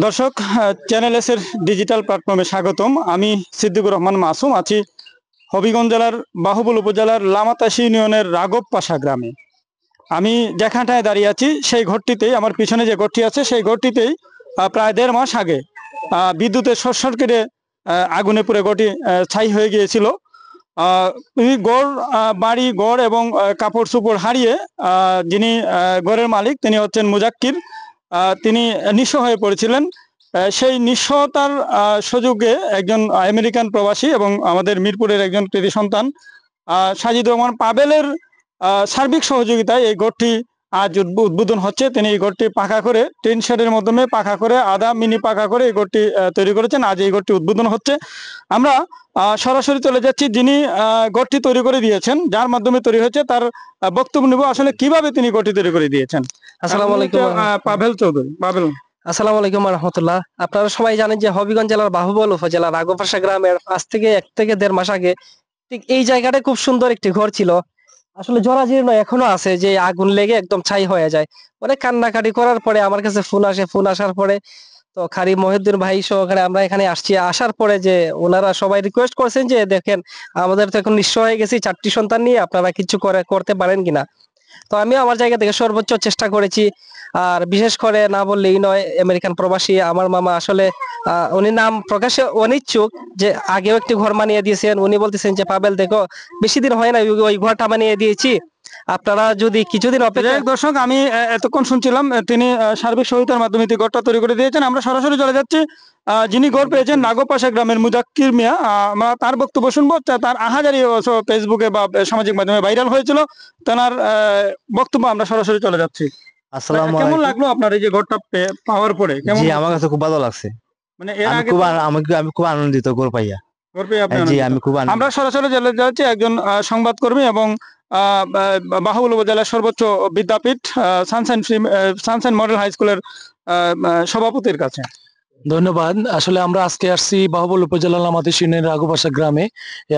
দর্শক, channel S এর digital প্ল্যাটফর্মে স্বাগতম। আমি সিদ্দিকুর রহমান মাসুম আছি হবিগঞ্জ জেলার বাহুবল উপজেলার লামাতাশি ইউনিয়নের রাঘব পাশা গ্রামে। আমি যেখানটায় দাঁড়িয়ে আছি সেই ঘরটিতেই, আমার পিছনে যে ঘরটি আছে সেই ঘরটিতেই প্রায় 1.5 মাস আগে বিদ্যুতের শর্ট সার্কিটে আগুনে পুড়ে ঘরটি ছাই হয়ে গিয়েছিল। গড় বাড়ি গড় এবং কাপড় চোপড় হারিয়ে যিনি গড়ের মালিক তিনি হচ্ছেন মুজাক্কির। তিনি নিঃস্ব হয়ে পড়েছিলেন। সেই নিঃস্বতার সুযোগে একজন আমেরিকান প্রবাসী এবং আমাদের মিরপুরের একজন কৃতি সন্তান সাজিদ রহমান পাবেলের সার্বিক সহযোগিতায় এই ঘরটি আজ উদ্বোধন হচ্ছে। তিনি এই ঘরটি পাকা করে টিন শেডের মাধ্যমে পাকা করে আধা মিনি পাকা করে এই ঘরটি তৈরি করেছেন। আজ এই ঘরটি উদ্বোধন হচ্ছে। আমরা সরাসরি চলে যাচ্ছি যিনি ঘরটি তৈরি করে দিয়েছেন, যার মাধ্যমে তৈরি হয়েছে, তার বক্তব্য নেব আসলে কিভাবে তিনি ঘরটি তৈরি করে দিয়েছেন। আসসালামু আলাইকুম। পাভেল চৌধুরী। পাভেল, আসসালামু আলাইকুম রহমতুল্লাহ। আপনারা সবাই জানেন যে হবিগঞ্জ জেলার বাহুবল উপজেলার রাঘব পাশা গ্রামের আজ থেকে 1 থেকে 1.5 মাস আগে ঠিক এই জায়গাটা খুব সুন্দর একটি ঘর ছিল। আসলে জরাজীর্ণ এখনো আছে, যে আগুন লেগে একদম ছাই হয়ে যায়। অনেক কান্নাকাটি করার পরে আমার কাছে ফোন আসে। ফোন আসার পরে তো খারি মহিউদ্দিন ভাই সহকারে আমরা এখানে আসছি। আসার পরে যে ওনারা সবাই রিকোয়েস্ট করছেন যে দেখেন আমাদের তো এখন নিঃস্ব হয়ে গেছি, 4টি সন্তান নিয়ে আপনারা কিছু করতে পারেন কিনা। তো আমি আমার জায়গা থেকে সর্বোচ্চ চেষ্টা করেছি। আর বিশেষ করে না বললেই নয়, আমেরিকান প্রবাসী আমার মামা আসলে উনি নাম প্রকাশে অনিচ্ছুক, যে আগেও একটি ঘর বানিয়ে দিয়েছেন। উনি বলতেছেন যে পাবেল দেখো, বেশি দিন হয় না ওই ঘরটা বানিয়ে দিয়েছি, আপনারা যদি কিছুদিন অপেক্ষা। দর্শক, আমি এতক্ষণ শুনছিলাম তিনি সার্বিক সহায়তার মাধ্যমে ঘরটা তৈরি করে দিয়েছেন। আমরা সরাসরি চলে যাচ্ছি যিনি ঘর পেয়েছেন নাগব পাশা গ্রামের মুজাক্কির মিয়া। আমরা তার বক্তব্য শুনবো। তার আহাজারি ফেসবুকে বা সামাজিক মাধ্যমে ভাইরাল হয়েছিল। তার বক্তব্য আমরা সরাসরি চলে যাচ্ছি। আসসালামু কেমন আলাইকুম। লাগলো আপনার এই যে ঘরটা পাওয়ার পরে? জি, আমার কাছে খুব ভালো লাগছে। মানে এর আমি আগে খুব আমি খুব আনন্দিত ঘর পাইয়া। ঘর পেয়ে আপনি জি, আনন্দিত? আমি খুব আমরা সরাসরি চলে যাচ্ছি একজন সংবাদকর্মী এবং বাহুবল উপজেলার সর্বোচ্চ বিদ্যাপীঠ সানশাইন মডেল হাই স্কুলের সভাপতির কাছে। ধন্যবাদ। আসলে আমরা আজকে আসছি বাহুবল উপজেলা লামাতাশি ইউনিয়নের রাঘব পাশা গ্রামে।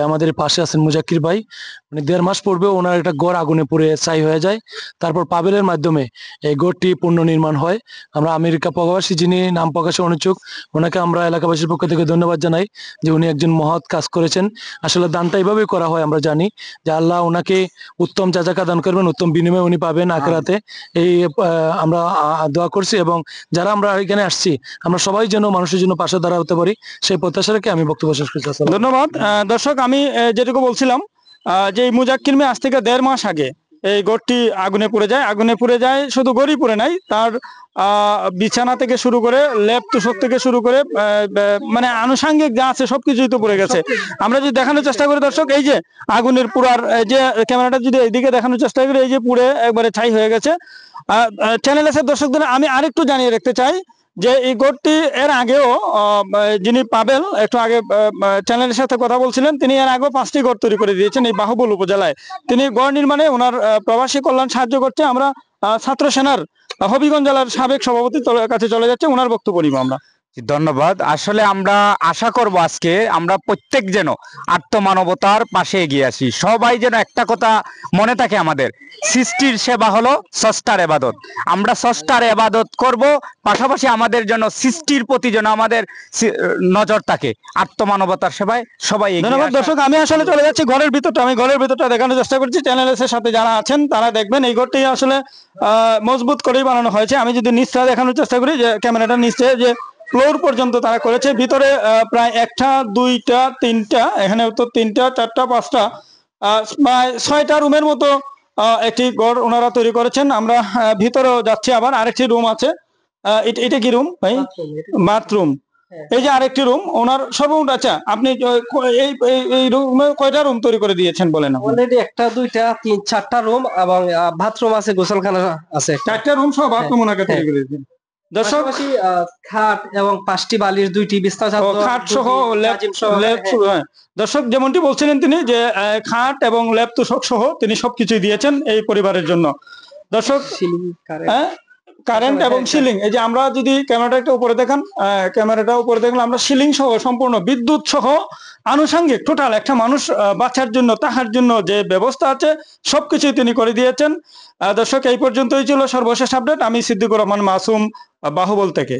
আমাদের পাশে আছেন মুজাক্কির ভাই। মানে 1.5 মাস পূর্বে ওনার একটা গড় আগুনে পুড়ে ছাই হয়ে যায়। তারপর পাবেলের মাধ্যমে এই গড়টি পুনর্নির্মাণ হয়। আমরা আমেরিকা প্রবাসী যিনি নাম প্রকাশে অনিচ্ছুক, ওনাকে আমরা এলাকাবাসীর পক্ষ থেকে ধন্যবাদ জানাই যে উনি একজন মহৎ কাজ করেছেন। আসলে দানটা এইভাবেই করা হয়, আমরা জানি যে আল্লাহ ওনাকে উত্তম যাজাকা দান করবেন, উত্তম বিনিময় উনি পাবেন আখিরাতে। এই আমরা দোয়া করছি এবং যারা আমরা এখানে আসছি আমরা সবাই যেন মানুষের জন্য পাশে দাঁড়াতে পারি, সেই প্রত্যাশা রেখে আমি বক্তব্য শেষ করছি। ধন্যবাদ। দর্শক, আমি যেটুকু বলছিলাম যে মুজাক্কির মিয়া আজ থেকে 1.5 মাস আগে এই ঘরটি আগুনে পুড়ে যায়। শুধু ঘরই পুড়ে নাই, তার বিছানা থেকে শুরু করে লেপ তোষক থেকে শুরু করে মানে আনুষাঙ্গিক যা আছে সবকিছুই তো পুড়ে গেছে। আমরা যদি দেখানোর চেষ্টা করি দর্শক, এই যে আগুনের পুরার যে ক্যামেরাটা যদি এইদিকে দেখানোর চেষ্টা করি, এই যে পুড়ে একবারে ছাই হয়ে গেছে। চ্যানেল এসের দর্শকদের আমি আরেকটু জানিয়ে রাখতে চাই যে এই ঘরটি এর আগেও যিনি পাবেল একটু আগে চ্যানেলের সাথে কথা বলছিলেন, তিনি এর আগেও 5টি ঘর তৈরি করে দিয়েছেন এই বাহুবল উপজেলায়। তিনি ঘর নির্মাণে ওনার প্রবাসী কল্যাণ সাহায্য করছে। আমরা ছাত্র সেনার হবিগঞ্জ জেলার সাবেক সভাপতি কাছে চলে যাচ্ছে, ওনার বক্তব্য নিব আমরা। ধন্যবাদ। আসলে আমরা আশা করব আজকে আমরা প্রত্যেক যেন আত্মমানবতার পাশে এগিয়ে আসি। সবাই যেন একটা কথা মনে থাকে, আমাদের সৃষ্টির সেবা হলো স্রষ্টার ইবাদত। আমরা স্রষ্টার ইবাদত করব, পাশাপাশি আমাদের জন্য সৃষ্টির প্রতি যেন আমাদের নজর থাকে। আত্মমানবতার সেবায় সবাই এগিয়ে ধন্যবাদ। দর্শক, আমি আসলে চলে যাচ্ছি ঘরের ভিতরটা। আমি ঘরের ভিতরটা দেখানোর চেষ্টা করছি। চ্যানেল এর সাথে যারা আছেন তারা দেখবেন এই ঘরটি আসলে মজবুত করেই বানানো হয়েছে। আমি যদি নিচটা দেখানোর চেষ্টা করি, যে ক্যামেরাটা নিচে যে ফ্লোর পর্যন্ত তারা করেছে, ভিতরে প্রায় 1টা 2টা 3টা, এখানে তো 3টা 4টা 5টা প্রায় 6টা রুমের মতো একটি ঘর ওনারা তৈরি করেছেন। আমরা ভিতরেও যাচ্ছি। আবার আরেকটি রুম আছে। এটা কি রুম ভাই? বাথরুম। এই যে আরেকটি রুম ওনার সর্বমোট। আচ্ছা, আপনি এই রুমে কয়টা রুম তৈরি করে দিয়েছেন বলেন? অলরেডি 1টা 2টা 3 4টা রুম এবং বাথরুম আছে, গোসলখানা আছে। 4টা রুম সহ বাথরুম ওনাকে তৈরি করে দিয়েছেন। দর্শক, খাট এবং 5টি বালিশ, 2টি বিছনা চাদর, খাট সহ দর্শক যেমনটি বলছিলেন তিনি, যে খাট এবং ল্যাপ তোষক সহ তিনি সবকিছুই দিয়েছেন এই পরিবারের জন্য। দর্শক, কারেন্ট এবং সিলিং, এই যে আমরা যদি ক্যামেরাটা একটা উপরে দেখান, ক্যামেরাটা উপরে দেখলে আমরা সিলিং সহ সম্পূর্ণ বিদ্যুৎ সহ আনুষঙ্গিক টোটাল একটা মানুষ বাঁচার জন্য তাহার জন্য যে ব্যবস্থা আছে সবকিছুই তিনি করে দিয়েছেন। দর্শক, এই পর্যন্তই ছিল সর্বশেষ আপডেট। আমি সিদ্দিকুর রহমান মাসুম, বাহুবল থেকে।